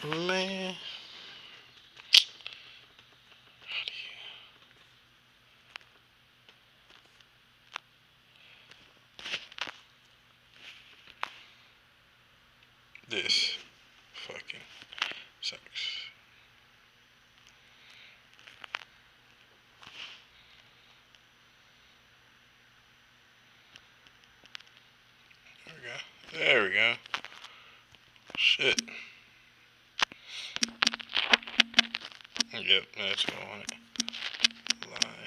Man. This fucking sucks. There we go. There we go. Shit. Yep, that's what I wanted. Live.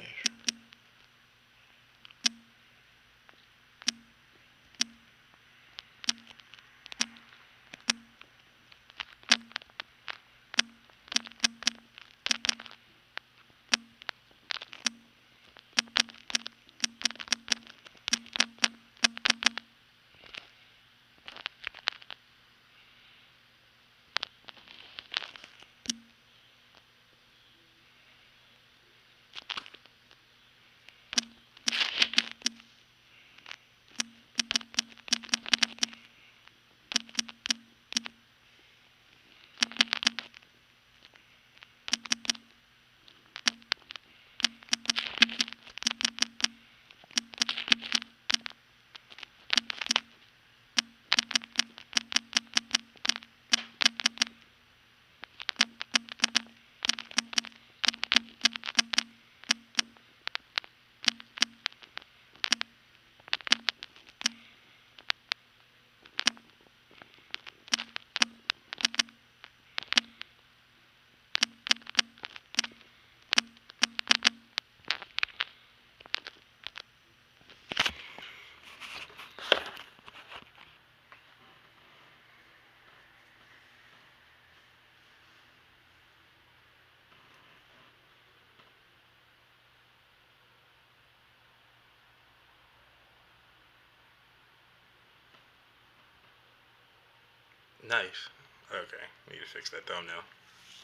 Nice. Okay, need to fix that thumbnail.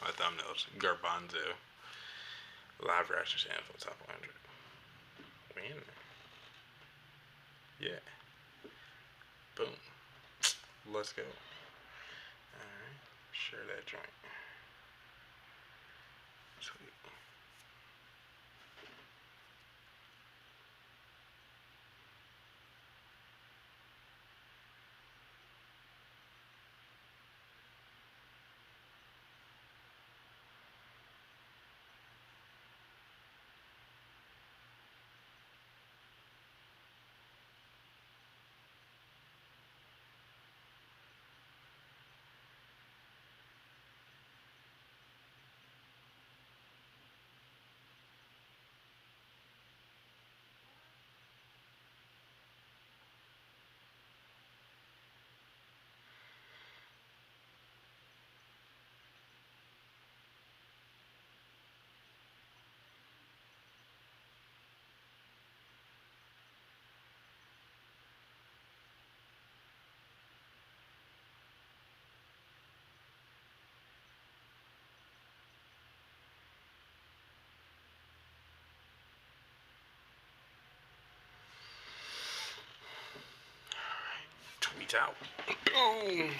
My thumbnail's garbanzo. Live reaction channel for the top 100. Win. Yeah. Boom. Let's go. Alright. Share that joint. Sweet. Tweet out. Boom.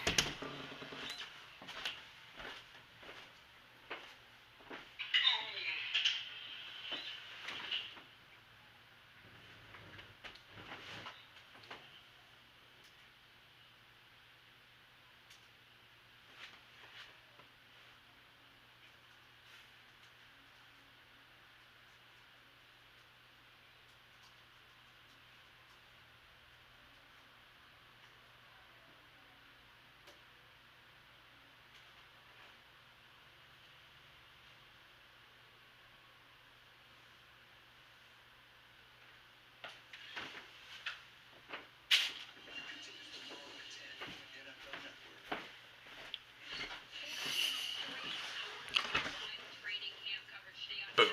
Boom.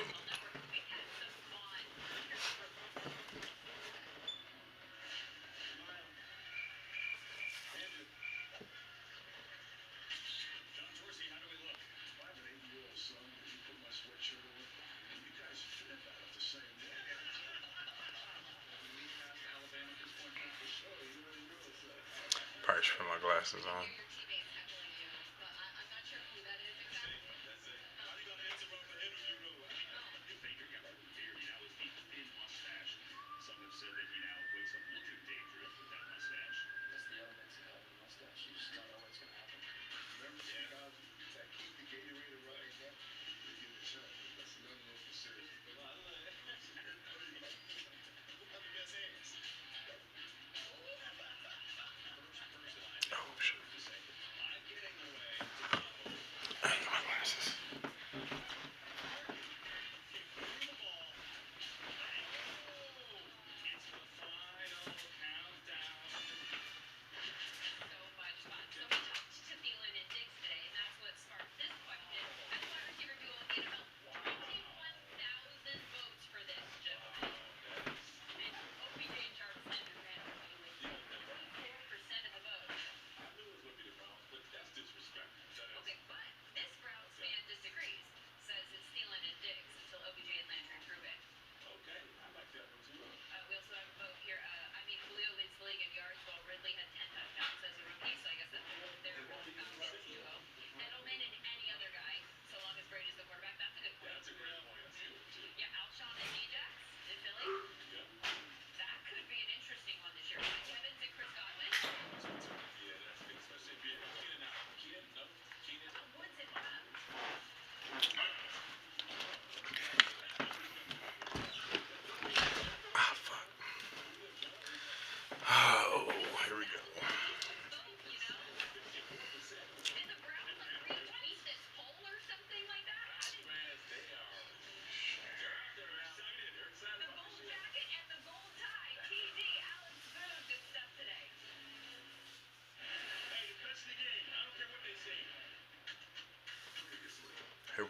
Probably should put my glasses on.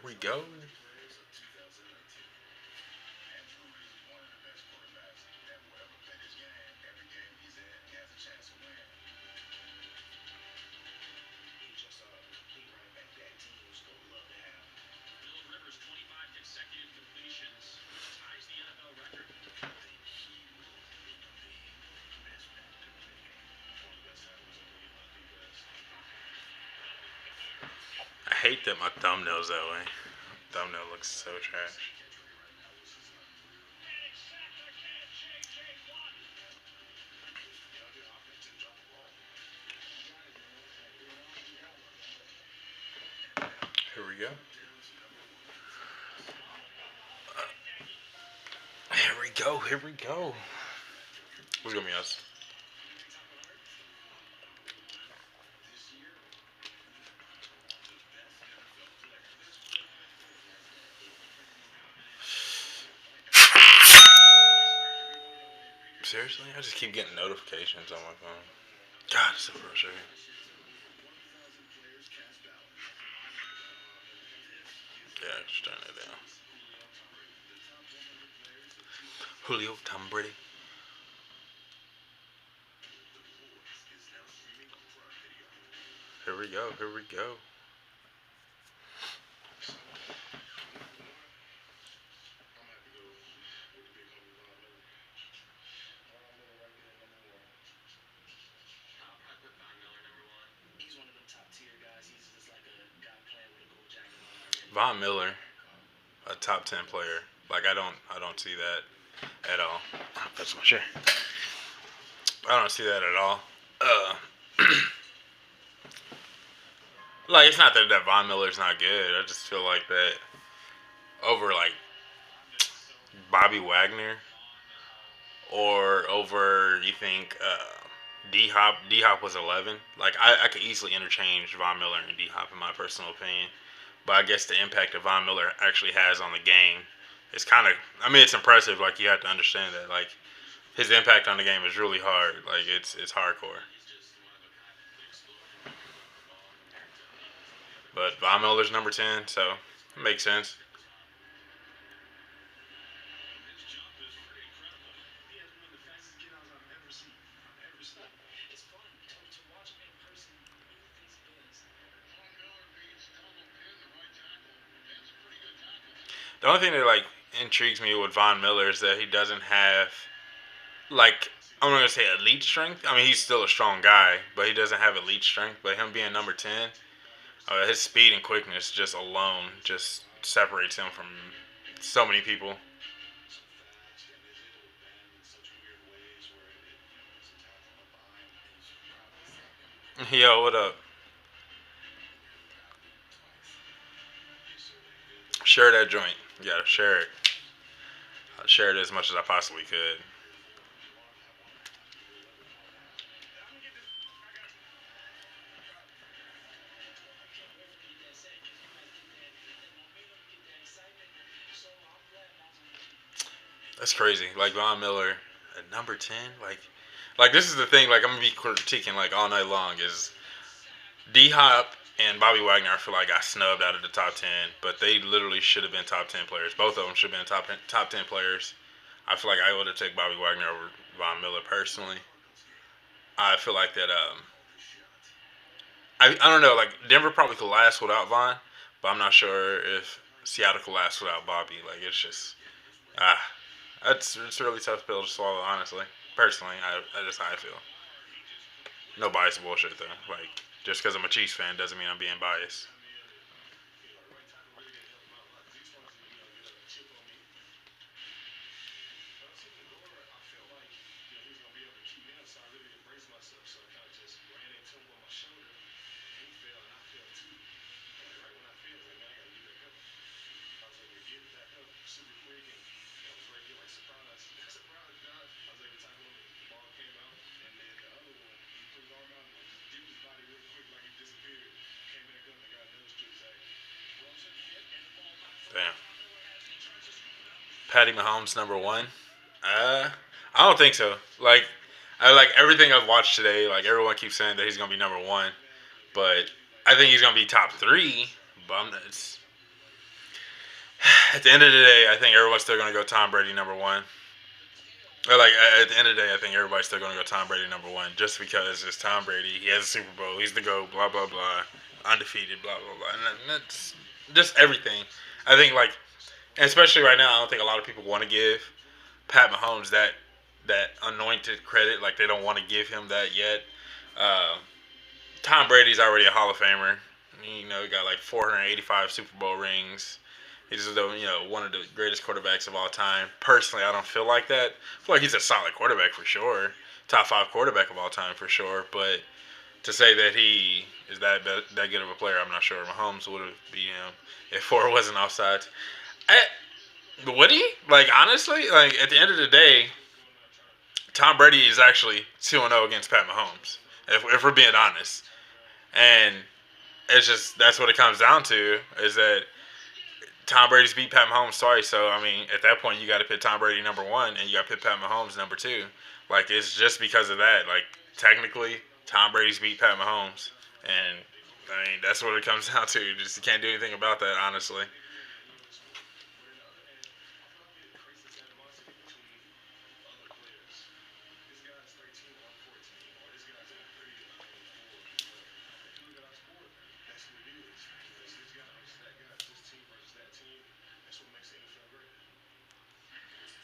we go. I hate that my thumbnail's that way. Thumbnail looks so trash. Here we go. Here we go. Here we go. What's gonna be us? Seriously? I just keep getting notifications on my phone. God, it's so frustrating. Yeah, just turn it down. Julio, Tom Brady. Here we go. Here we go. Von Miller, a top 10 player. Like I don't see that at all. That's my share. I don't see that at all. Uh, like it's not that Von Miller's not good. I just feel like that over like Bobby Wagner or over you think D Hop. D Hop was 11. Like I could easily interchange Von Miller and D Hop in my personal opinion. But I guess the impact that Von Miller actually has on the game is kind of. I mean, it's impressive. Like you have to understand that. Like his impact on the game is really hard. Like it's hardcore. But Von Miller's number 10, so it makes sense. The only thing that like intrigues me with Von Miller is that he doesn't have like I'm not gonna say elite strength. I mean, he's still a strong guy, but he doesn't have elite strength. But him being number 10, his speed and quickness just alone just separates him from so many people. Yo, what up? Share that joint. You gotta share it. I'll share it as much as I possibly could. That's crazy. Like Von Miller at number 10. Like this is the thing. Like I'm gonna be critiquing like all night long is D Hop and Bobby Wagner. I feel like got snubbed out of the top 10, but they literally should have been top 10 players. Both of them should have been top 10 players. I feel like I would have taken Bobby Wagner over Von Miller personally. I feel like that. I don't know. Like Denver probably could last without Von, but I'm not sure if Seattle could last without Bobby. Like it's just ah, it's a really tough pill to swallow. Honestly, personally, that's how I feel. No bias bullshit though. Like just because I'm a Chiefs fan doesn't mean I'm being biased. Damn. Patty Mahomes number one. Uh, I don't think so. Like I like everything I've watched today. Like everyone keeps saying that he's gonna be number one, but I think he's gonna be top three. But it's At the end of the day, I think everyone's still gonna go Tom Brady number one. Or like at the end of the day, I think everybody's still gonna go Tom Brady number one, just because it's Tom Brady. He has a Super Bowl. He's the GOAT. Blah blah blah. Undefeated. Blah blah blah. And that's just everything. I think like, especially right now, I don't think a lot of people want to give Pat Mahomes that anointed credit. Like they don't want to give him that yet. Uh, Tom Brady's already a Hall of Famer. You know, he got like 485 Super Bowl rings. He's one of the greatest quarterbacks of all time. Personally, I don't feel like that. I feel like he's a solid quarterback for sure, top five quarterback of all time for sure. But to say that he is that good of a player, I'm not sure. Mahomes would have beat him if four wasn't offsides. Would he? Like honestly, like at the end of the day, Tom Brady is actually 2-0 against Pat Mahomes. If we're being honest, and it's just that's what it comes down to is that Tom Brady's beat Pat Mahomes twice. So I mean, at that point, you got to put Tom Brady number one, and you got to put Pat Mahomes number two. Like it's just because of that. Like technically, Tom Brady's beat Pat Mahomes, and I mean that's what it comes down to. You can't do anything about that, honestly.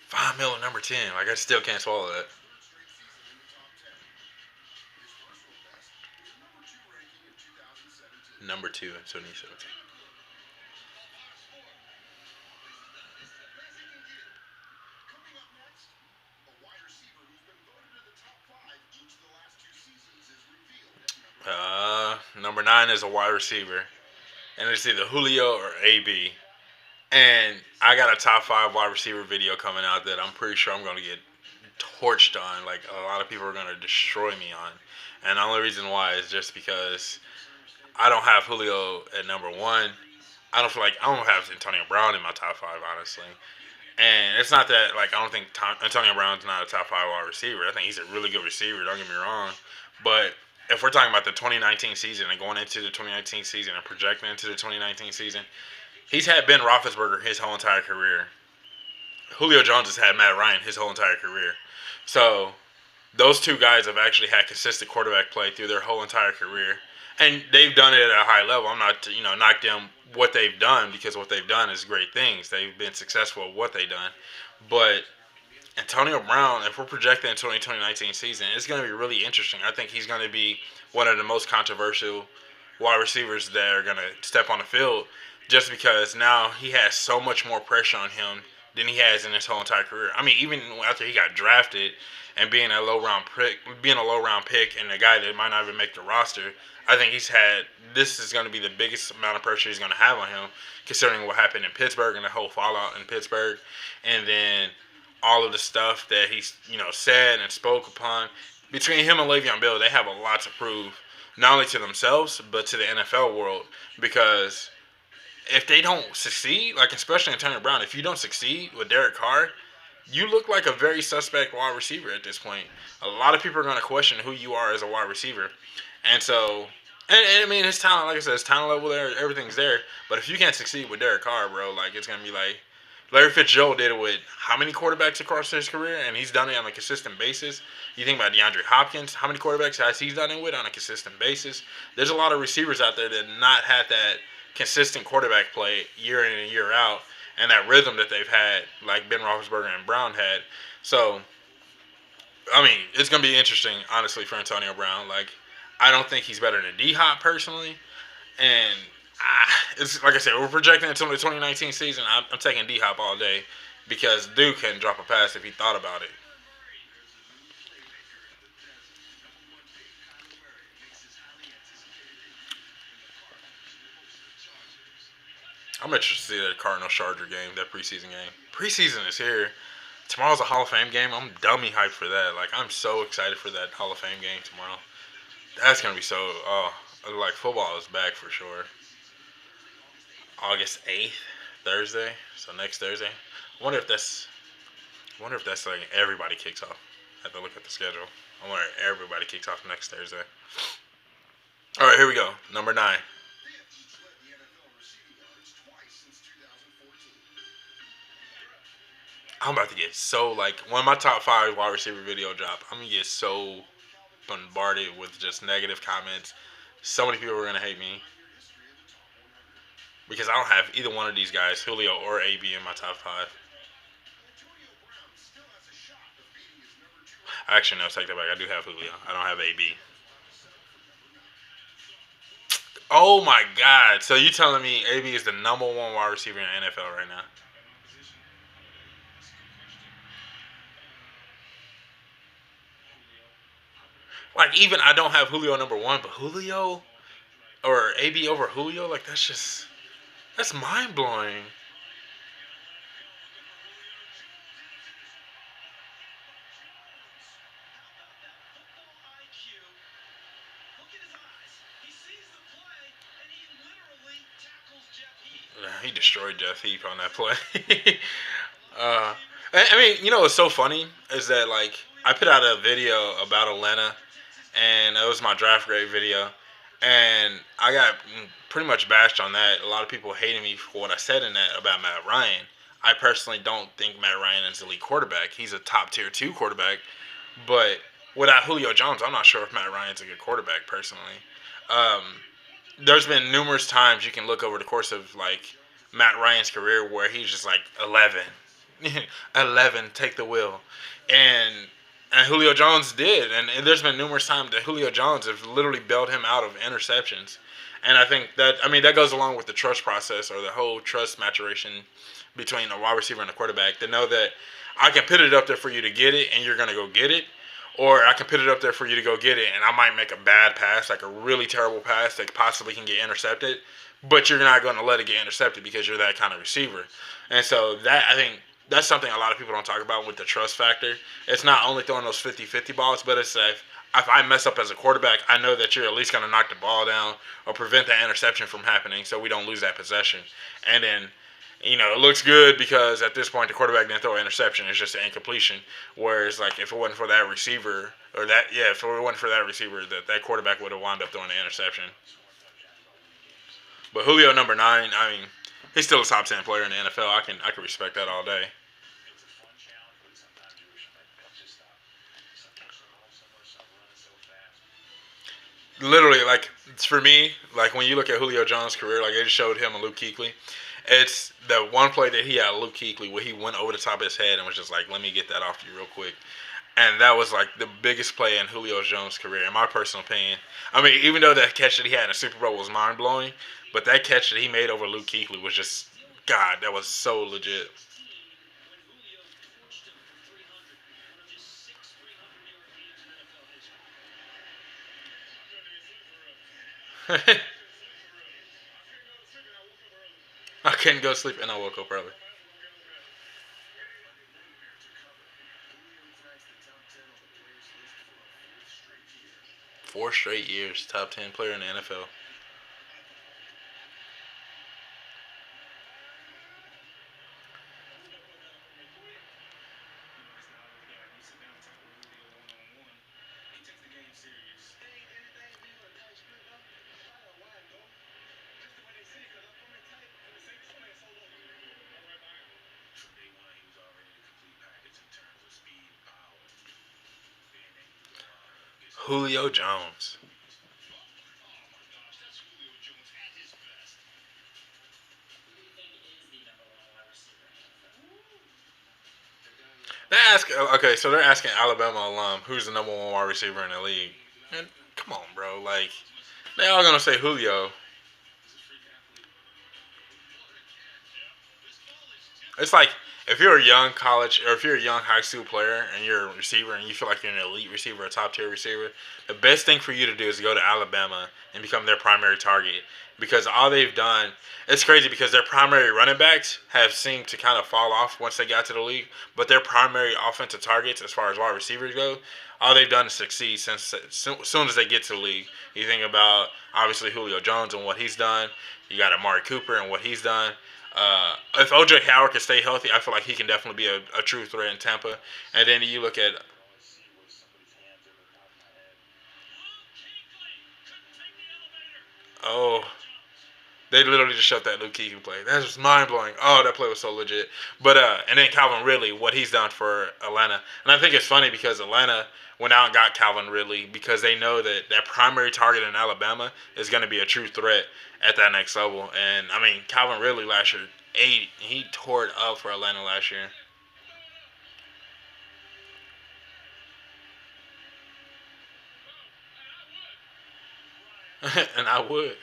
5 mil at number 10. Like I still can't swallow that. Number two in 2017. Number nine is a wide receiver, and it's either Julio or AB. And I got a top five wide receiver video coming out that I'm pretty sure I'm going to get torched on. Like a lot of people are going to destroy me on. And the only reason why is just because I don't have Julio at number one. I don't have Antonio Brown in my top five, honestly. And it's not that like I don't think Antonio Brown's not a top five wide receiver. I think he's a really good receiver. Don't get me wrong, but if we're talking about the 2019 season and going into the 2019 season and projecting into the 2019 season, he's had Ben Roethlisberger his whole entire career. Julio Jones has had Matt Ryan his whole entire career. So those two guys have actually had consistent quarterback play through their whole entire career, and they've done it at a high level. I'm not knock them what they've done because what they've done is great things. They've been successful at what they've done, but Antonio Brown, if we're projecting into the 2019 season, it's going to be really interesting. I think he's going to be one of the most controversial wide receivers that are going to step on the field just because now he has so much more pressure on him than he has in his whole entire career. I mean, even after he got drafted and being a low round pick, and a guy that might not even make the roster, I think this is going to be the biggest amount of pressure he's going to have on him, considering what happened in Pittsburgh and the whole fallout in Pittsburgh, and then all of the stuff that he's said and spoke upon. Between him and Le'Veon Bell, they have a lot to prove, not only to themselves but to the NFL world. Because if they don't succeed, like especially Antonio Brown, if you don't succeed with Derek Carr, you look like a very suspect wide receiver at this point. A lot of people are going to question who you are as a wide receiver, and so. And I mean, his talent, like I said, his talent level there, everything's there. But if you can't succeed with Derek Carr, bro, like it's gonna be like Larry Fitzgerald did it with how many quarterbacks across his career, and he's done it on a consistent basis. You think about DeAndre Hopkins, how many quarterbacks has he done it with on a consistent basis? There's a lot of receivers out there that not had that consistent quarterback play year in and year out, and that rhythm that they've had, like Ben Roethlisberger and Brown had. So, I mean, it's gonna be interesting, honestly, for Antonio Brown. Like, I don't think he's better than D Hop personally, and it's like I said, we're projecting until the 2019 season. I'm taking D Hop all day because Duke can drop a pass if he thought about it. I'm interested to see that Cardinal Charger game, that preseason game. Preseason is here. Tomorrow's a Hall of Fame game. I'm dummy hyped for that. Like I'm so excited for that Hall of Fame game tomorrow. That's gonna be so. Oh, like football is back for sure. August 8th, Thursday. So next Thursday. I wonder if that's. I wonder if that's like everybody kicks off. I have to look at the schedule. I wonder if everybody kicks off next Thursday. All right, here we go. Number nine. I'm about to get so like when my top five wide receiver video drop, I'm gonna get so bombarded with just negative comments. So many people are gonna hate me because I don't have either one of these guys, Julio or AB, in my top five. Actually, no, take that back. I do have Julio. I don't have AB. Oh my God! So you telling me AB is the number one wide receiver in the NFL right now? Like even I don't have Julio number one, but Julio or AB over Julio, like that's mind blowing. He destroyed Jeff Heath on that play. uh, I mean, you know what's so funny is that like I put out a video about Atlanta, and it was my draft grade video, and I got pretty much bashed on that. A lot of people hated me for what I said in that about Matt Ryan. I personally don't think Matt Ryan is an elite quarterback. He's a top tier two quarterback, but without Julio Jones, I'm not sure if Matt Ryan's a good quarterback personally. Um, there's been numerous times you can look over the course of like Matt Ryan's career where he's just like 11, 11, take the wheel, and Julio Jones did, and there's been numerous times that Julio Jones have literally bailed him out of interceptions, and I think that I mean that goes along with the trust process or the whole trust maturation between a wide receiver and a quarterback to know that I can put it up there for you to get it and you're gonna go get it, or I can put it up there for you to go get it, and I might make a bad pass, like a really terrible pass that possibly can get intercepted, but you're not going to let it get intercepted because you're that kind of receiver. And so that I think that's something a lot of people don't talk about with the trust factor. It's not only throwing those 50-50 balls, but it's if I mess up as a quarterback, I know that you're at least going to knock the ball down or prevent that interception from happening so we don't lose that possession. And then it looks good because at this point the quarterback didn't throw an interception. It's just an incompletion. Whereas, like, if it wasn't for that receiver, if it wasn't for that receiver, that quarterback would have wound up throwing the interception. But Julio number nine, I mean, he's still a top 10 player in the NFL. I can respect that all day. Literally, like for me, like when you look at Julio Jones' career, like they just showed him and Luke Kuechly. It's the one play that he had Luke Kuechly where he went over the top of his head and was just like, "Let me get that off you real quick." And that was like the biggest play in Julio Jones' career, in my personal opinion. I mean, even though that catch that he had in the Super Bowl was mind blowing, but that catch that he made over Luke Kuechly was just God. That was so legit. I couldn't go to sleep and I woke up early. 4 straight years, top 10 player in the NFL. Julio Jones. So they're asking Alabama alum who's the number one wide receiver in the league. And come on, bro. Like they all gonna say Julio. It's like if you're a young college or if you're a young high school player and you're a receiver and you feel like you're an elite receiver, a top tier receiver, the best thing for you to do is go to Alabama and become their primary target because all they've done it's crazy because their primary running backs have seemed to kind of fall off once they got to the league, but their primary offensive targets as far as wide receivers go, all they've done is succeed since as soon as they get to the league. You think about obviously Julio Jones and what he's done. You got Amari Cooper and what he's done. If OJ Howard can stay healthy, I feel like he can definitely be a true threat in Tampa. And then you look at oh They literally just showed that Luke Kuechly play. That was mind blowing. Oh, that play was so legit. But and then Calvin Ridley, what he's done for Atlanta, and I think it's funny because Atlanta went out and got Calvin Ridley because they know that that primary target in Alabama is going to be a true threat at that next level. And I mean, Calvin Ridley last year, he tore it up for Atlanta last year. And I would.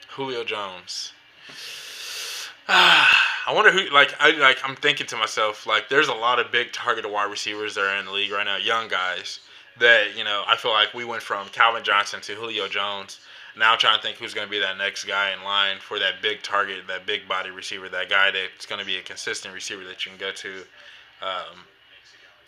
Julio Jones. I wonder who. I'm thinking to myself, like, there's a lot of big targeted wide receivers that are in the league right now, young guys. That I feel like we went from Calvin Johnson to Julio Jones. Now I'm trying to think who's going to be that next guy in line for that big target, that big body receiver, that guy that's going to be a consistent receiver that you can go to. Um,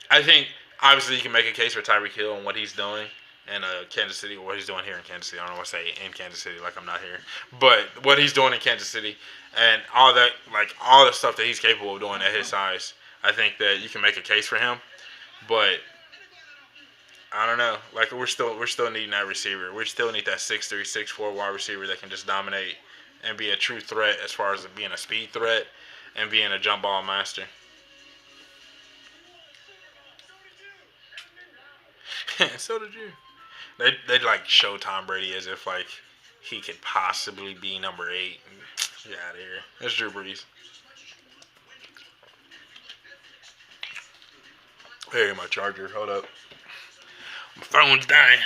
I think obviously you can make a case for Tyreek Hill and what he's doing in Kansas City, or what he's doing here in Kansas City. I don't want to say in Kansas City like I'm not here, but what he's doing in Kansas City and all that, like all the stuff that he's capable of doing at his size. I think that you can make a case for him, but I don't know. Like we're still needing that receiver. We still need that 6'3", 6'4" wide receiver that can just dominate and be a true threat as far as being a speed threat and being a jump ball master. So did you. They like show Tom Brady as if like he could possibly be number 8. Get out of here. It's Drew Brees. Hey, my charger. Hold up. My phone's dying.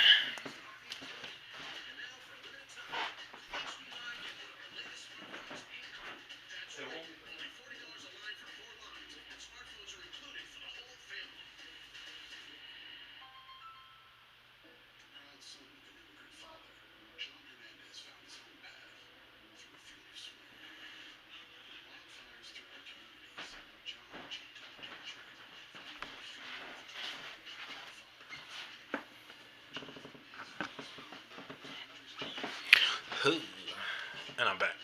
And I'm back.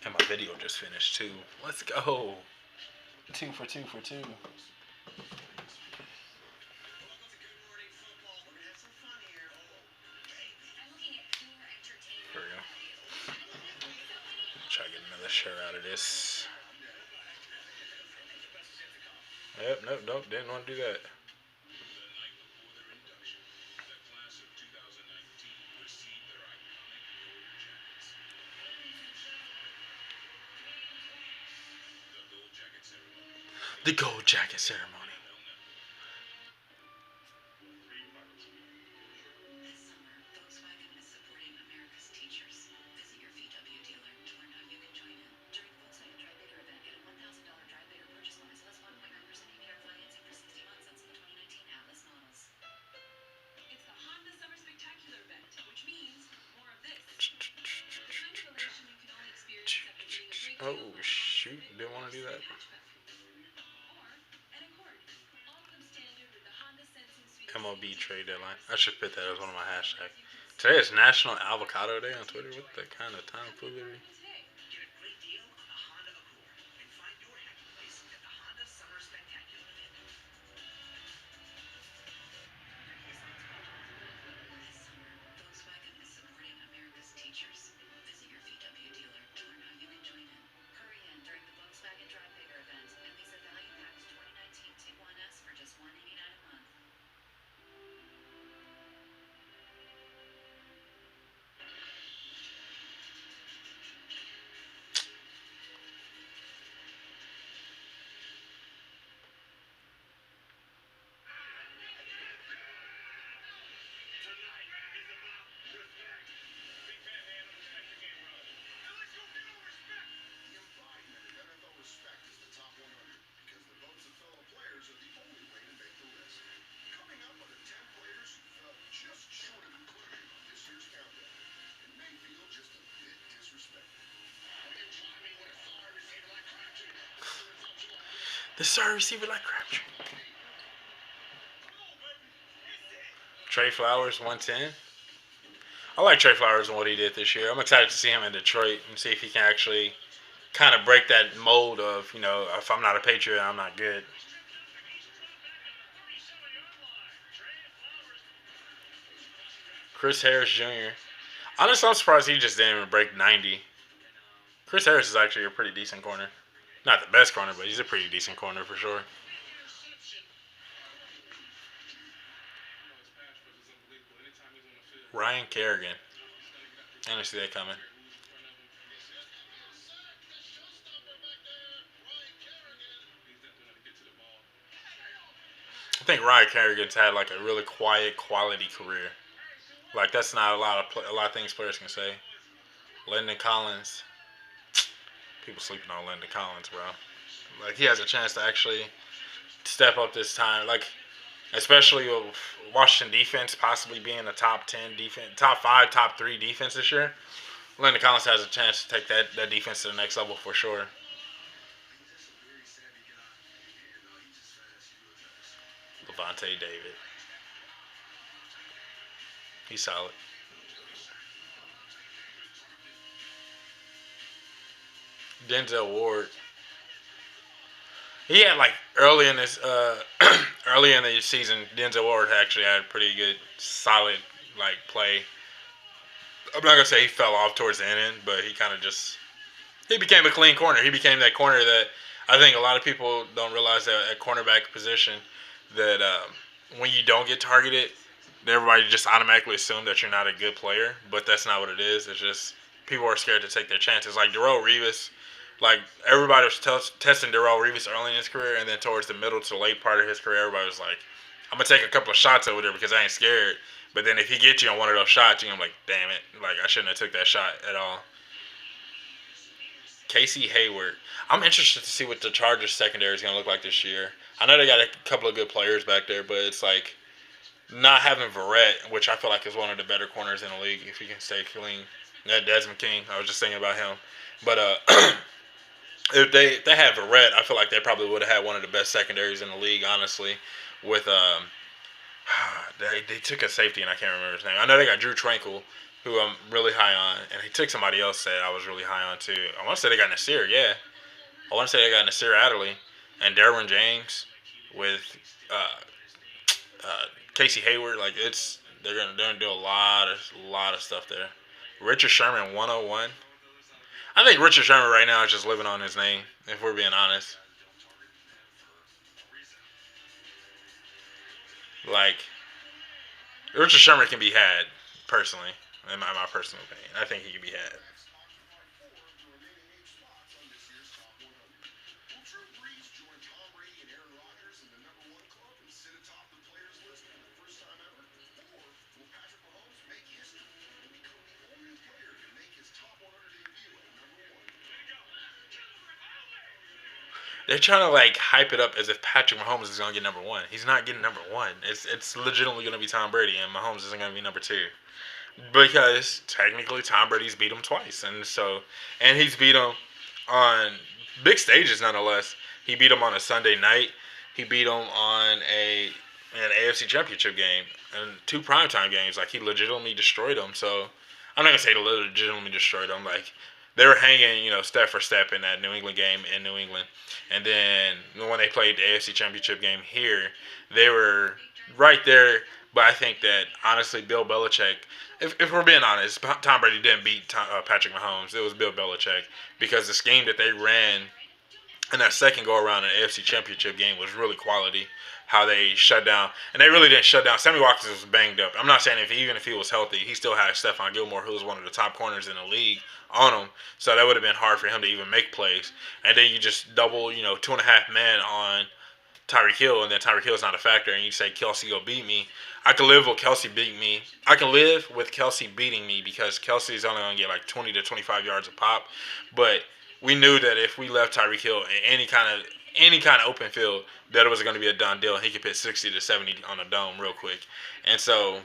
And my video just finished too. Let's go. 2 for 2 for 2. Here we go. Try to get another share out of this. Yep, nope, didn't want to do that. The gold jacket ceremony. Oh shoot! Didn't want to do that. MLB trade deadline. I should put that as one of my hashtags. Today is National Avocado Day on Twitter. What the kind of tomfoolery? The star receiver like Crabtree. Trey Flowers 110. I like Trey Flowers and what he did this year. I'm excited to see him in Detroit and see if he can actually kind of break that mold of, if I'm not a Patriot, I'm not good. Chris Harris Jr. Honestly, I'm surprised he just didn't even break 90. Chris Harris is actually a pretty decent corner. Not the best corner, but he's a pretty decent corner for sure. Ryan Kerrigan. I didn't see that coming. I think Ryan Kerrigan's had like a really quiet, quality career. Like that's not a lot of things players can say. Landon Collins, people sleeping on Landon Collins, bro. Like he has a chance to actually step up this time. Like especially with Washington defense possibly being a top 10 defense, top 5, top 3 defense this year. Landon Collins has a chance to take that defense to the next level for sure. Levante David, he's solid. Denzel Ward, he had like early in the season, Denzel Ward actually had pretty good, solid like play. I'm not gonna say he fell off towards the end, but he kind of just he became a clean corner. He became that corner that I think a lot of people don't realize that at cornerback position that when you don't get targeted, everybody just automatically assume that you're not a good player, but that's not what it is. It's just people are scared to take their chances. Like Darrell Revis, like everybody was testing Darrell Revis early in his career, and then towards the middle to late part of his career, everybody was like, "I'm gonna take a couple of shots over there because I ain't scared." But then if he gets you on one of those shots, you're gonna be like, "Damn it! Like I shouldn't have took that shot at all." Casey Hayward. I'm interested to see what the Chargers secondary is gonna look like this year. I know they got a couple of good players back there, but it's like not having Verrett, which I feel like is one of the better corners in the league, if he can stay clean. That Desmond King, I was just thinking about him. But if they had Verrett, I feel like they probably would have had one of the best secondaries in the league, honestly. With they took a safety and I can't remember his name. I know they got Drew Tranquil, who I'm really high on, and he took somebody else that I was really high on too. I want to say they got Nasir, yeah. I want to say they got Nasir Adderley and Derwin James with uh, Casey Hayward. Like they're gonna do a lot of stuff there. Richard Sherman 101. I think Richard Sherman right now is just living on his name. If we're being honest, like Richard Sherman can be had personally, in my personal opinion. I think he can be had. They're trying to like hype it up as if Patrick Mahomes is gonna get number one. He's not getting number one. It's legitimately gonna be Tom Brady, and Mahomes isn't gonna be number two because technically Tom Brady's beat him twice, and he's beat him on big stages nonetheless. He beat him on a Sunday night. He beat him on an AFC Championship game and two primetime games. Like he legitimately destroyed him. So I'm not gonna say legitimately destroyed him. Like they were hanging, step for step in that New England game in New England. And then when they played the AFC Championship game here, they were right there. But I think that honestly, Bill Belichick, if we're being honest, Tom Brady didn't beat Patrick Mahomes. It was Bill Belichick because the scheme that they ran in that second go around in the AFC Championship game was really quality. How they shut down, and they really didn't shut down. Sammy Watkins was banged up. I'm not saying even if he was healthy, he still had Stephon Gilmore, who was one of the top corners in the league, on him. So that would have been hard for him to even make plays. And then you just double, 2.5 men on Tyreek Hill, and then Tyreek Hill's not a factor, and you say Kelsey will beat me. I can live with Kelsey beating me. I can live with Kelsey beating me because Kelsey's only gonna get like 20 to 25 yards a pop. But we knew that if we left Tyreek Hill in any kind of open field, that it was going to be a done deal. He could put 60 to 70 on a dome real quick. And so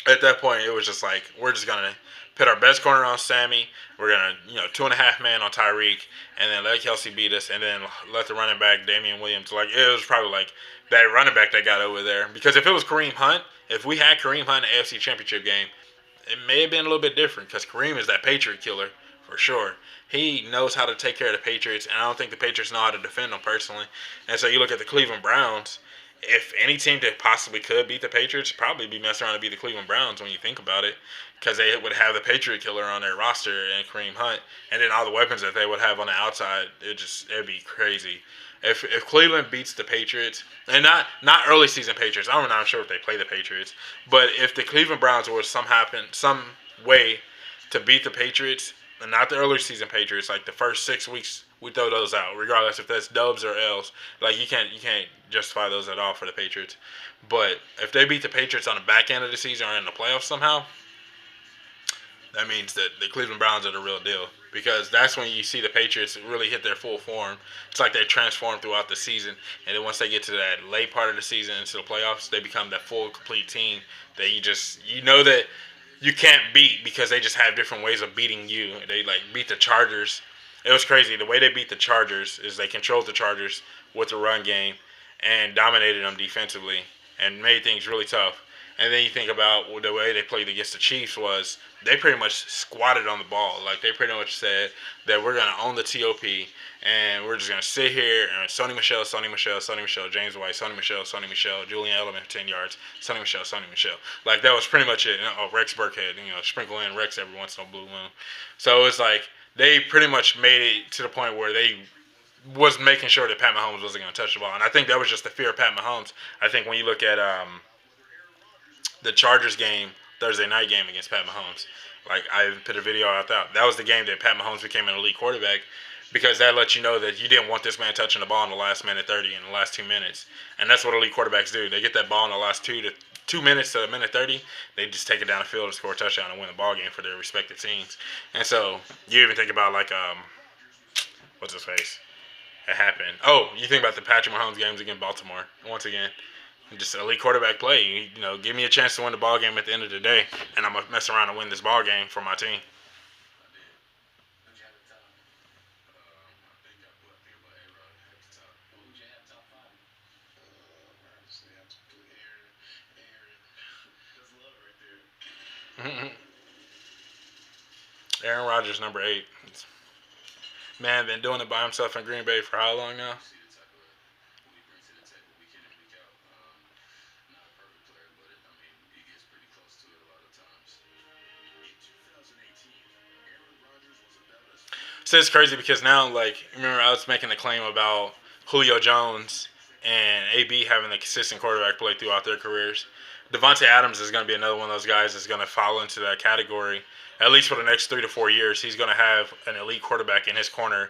at that point, it was just like we're just gonna put our best corner on Sammy. We're gonna 2.5 man on Tyreek, and then let Kelsey beat us, and then let the running back Damian Williams. Like it was probably like that running back that got over there. Because if it was Kareem Hunt, if we had Kareem Hunt in the AFC Championship game, it may have been a little bit different. Because Kareem is that Patriot killer for sure. He knows how to take care of the Patriots, and I don't think the Patriots know how to defend them personally. And so you look at the Cleveland Browns, if any team that possibly could beat the Patriots, probably be messing around to beat the Cleveland Browns when you think about it, because they would have the Patriot killer on their roster and Kareem Hunt, and then all the weapons that they would have on the outside. It'd be crazy. If Cleveland beats the Patriots, and not early season Patriots, I'm not sure if they play the Patriots, but if the Cleveland Browns were some way to beat the Patriots, and not the early season Patriots, like the first 6 weeks, we throw those out, regardless if that's dubs or L's. Like you can't justify those at all for the Patriots. But if they beat the Patriots on the back end of the season or in the playoffs somehow, that means that the Cleveland Browns are the real deal. Because that's when you see the Patriots really hit their full form. It's like they transform throughout the season, and then once they get to that late part of the season into the playoffs, they become that full, complete team that you know that you can't beat because they just have different ways of beating you. They like beat the Chargers. It was crazy. The way they beat the Chargers is they controlled the Chargers with the run game and dominated them defensively and made things really tough. And then you think about the way they played against the Chiefs was they pretty much squatted on the ball. Like they pretty much said that we're gonna own the TOP and we're just gonna sit here and Sony Michel, James White, Sony Michel, Julian Edelman 10 yards, Sony Michel. Like that was pretty much it. Oh, Rex Burkhead, sprinkle in Rex every once in a blue moon. So it's like they pretty much made it to the point where they was making sure that Pat Mahomes wasn't going to touch the ball, and I think that was just the fear of Pat Mahomes. I think when you look at the Chargers game, Thursday night game against Pat Mahomes. Like I put a video out there. That was the game that Pat Mahomes became an elite quarterback because that lets you know that you didn't want this man touching the ball in the last minute 30 in the last 2 minutes. And that's what elite quarterbacks do. They get that ball in the last 2 minutes to a minute 30. They just take it down the field and score a touchdown and win the ball game for their respective teams. And so you even think about like what's his face? It happened. Oh, you think about the Patrick Mahomes games against Baltimore once again. Just elite quarterback play. Give me a chance to win the ball game at the end of the day, and I'm gonna mess around and win this ball game for my team. Aaron Rodgers, number 8. Man, been doing it by himself in Green Bay for how long now? So it's crazy because now, like, remember I was making the claim about Julio Jones and AB having a consistent quarterback play throughout their careers. Devontae Adams is going to be another one of those guys that's going to fall into that category. At least for the next 3 to 4 years, he's going to have an elite quarterback in his corner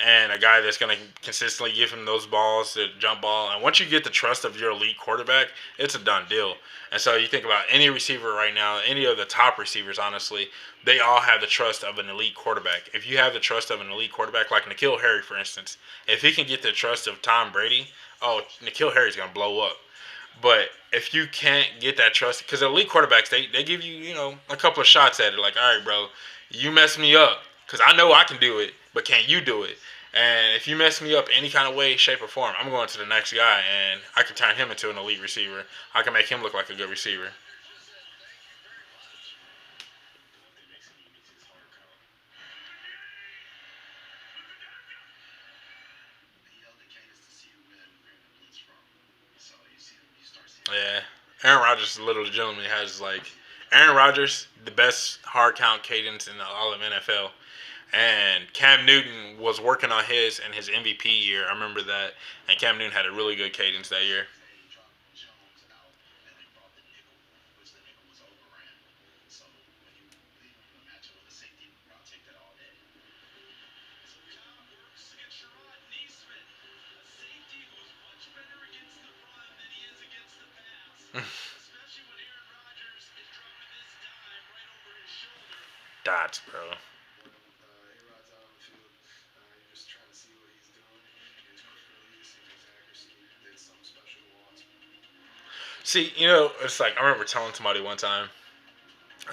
and a guy that's going to consistently give him those balls, the jump ball. And once you get the trust of your elite quarterback, it's a done deal. And so you think about any receiver right now, any of the top receivers, honestly, they all have the trust of an elite quarterback. If you have the trust of an elite quarterback, like N'Keal Harry, for instance, if he can get the trust of Tom Brady, oh, N'Keal Harry's going to blow up. But if you can't get that trust, because elite quarterbacks, they give you, a couple of shots at it. Like, all right, bro, you mess me up because I know I can do it, but can you do it? And if you mess me up any kind of way, shape, or form, I'm going to the next guy, and I can turn him into an elite receiver. I can make him look like a good receiver. Yeah. Aaron Rodgers literally legitimately has, like, Aaron Rodgers, the best hard count cadence in all of NFL. And Cam Newton was working on his in his MVP year. I remember that. And Cam Newton had a really good cadence that year. Dots, bro. See, it's like I remember telling somebody one time,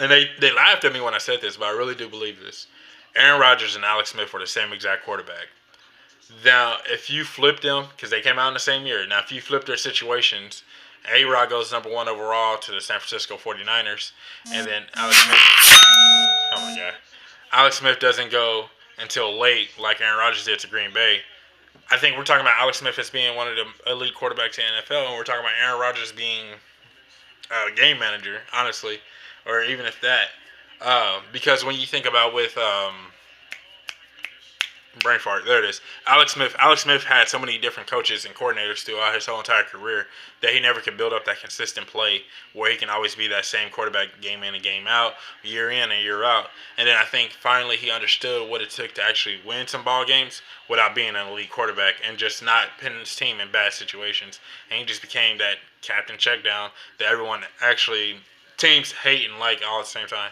and they laughed at me when I said this, but I really do believe this. Aaron Rodgers and Alex Smith were the same exact quarterback. Now, if you flip them, because they came out in the same year, now if you flip their situations, A-Rod goes number 1 overall to the San Francisco 49ers, and then oh my God, Alex Smith doesn't go until late like Aaron Rodgers did to Green Bay. I think we're talking about Alex Smith as being one of the elite quarterbacks in the NFL, and we're talking about Aaron Rodgers being a game manager, honestly, or even if that. Because when you think about with brain fart. There it is. Alex Smith. Alex Smith had so many different coaches and coordinators throughout his whole entire career that he never could build up that consistent play where he can always be that same quarterback game in and game out, year in and year out. And then I think finally he understood what it took to actually win some ball games without being an elite quarterback and just not putting his team in bad situations. And he just became that captain check down that everyone actually teams hate and like all at the same time.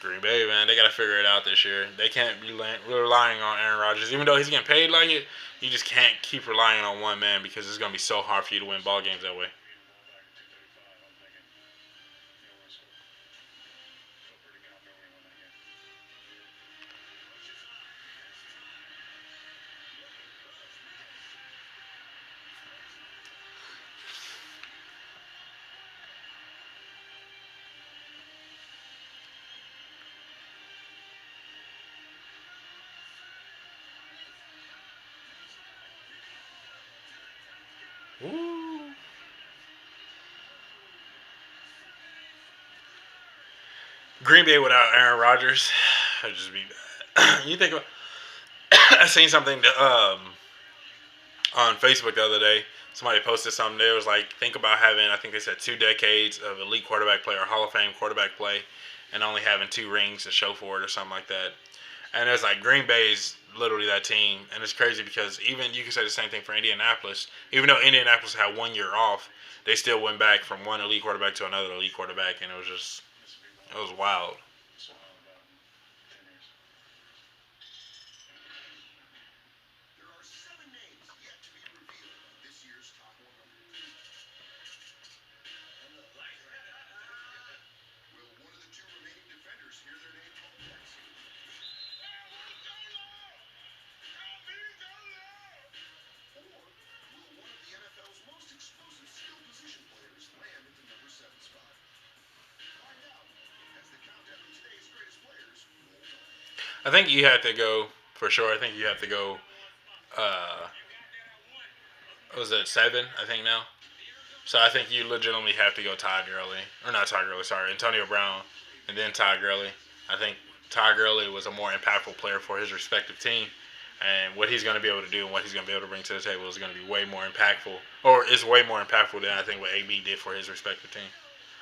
Green Bay, man, they got to figure it out this year. They can't be relying on Aaron Rodgers, even though he's getting paid like it. You just can't keep relying on one man because it's gonna be so hard for you to win ball games that way. Ooh. Green Bay without Aaron Rodgers, it'd just be bad. You think about, I seen something on Facebook the other day. Somebody posted something there. It was like, think about having, I think they said 2 decades of elite quarterback play or Hall of Fame quarterback play and only having 2 rings to show for it or something like that. And it's like Green Bay's literally that team. And it's crazy because even you can say the same thing for Indianapolis. Even though Indianapolis had 1 year off, they still went back from one elite quarterback to another elite quarterback. And it was just, it was wild. I think you have to go, for sure. I think you have to go, uh, what was it, 7, I think now? So I think you legitimately have to go Todd Gurley. Or not Todd Gurley, sorry, Antonio Brown, and then Todd Gurley. I think Todd Gurley was a more impactful player for his respective team. And what he's going to be able to do and what he's going to be able to bring to the table is going to be way more impactful, or is way more impactful than I think what AB did for his respective team,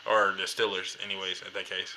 or the Steelers, anyways, in that case.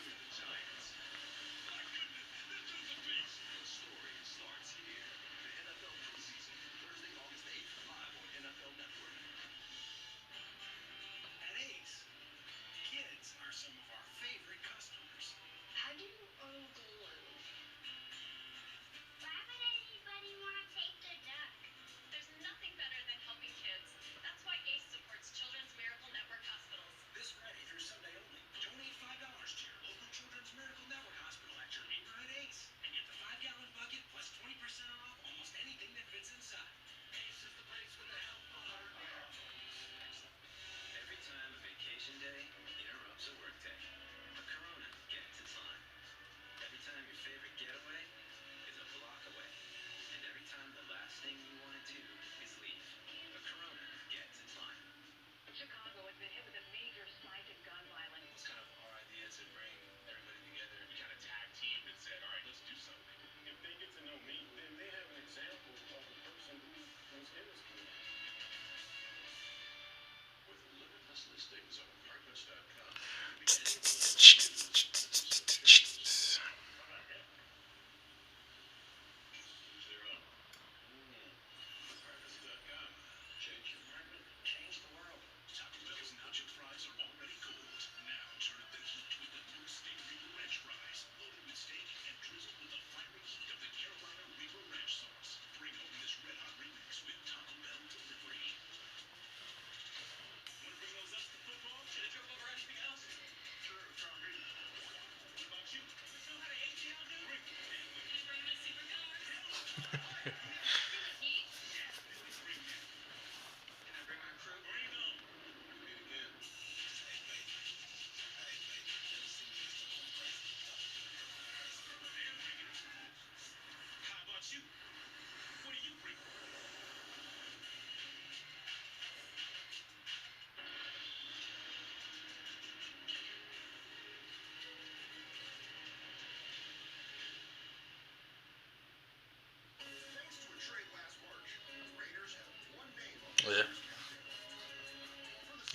Yeah.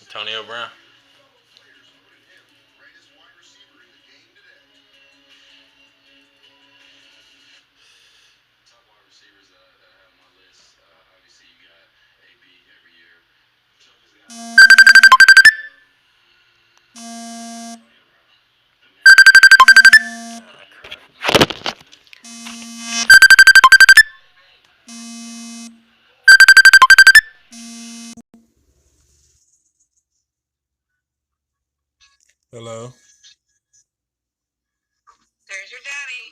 Antonio Brown. Hello. There's your daddy.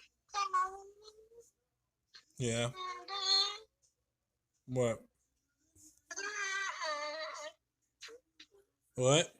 Yeah. What? What?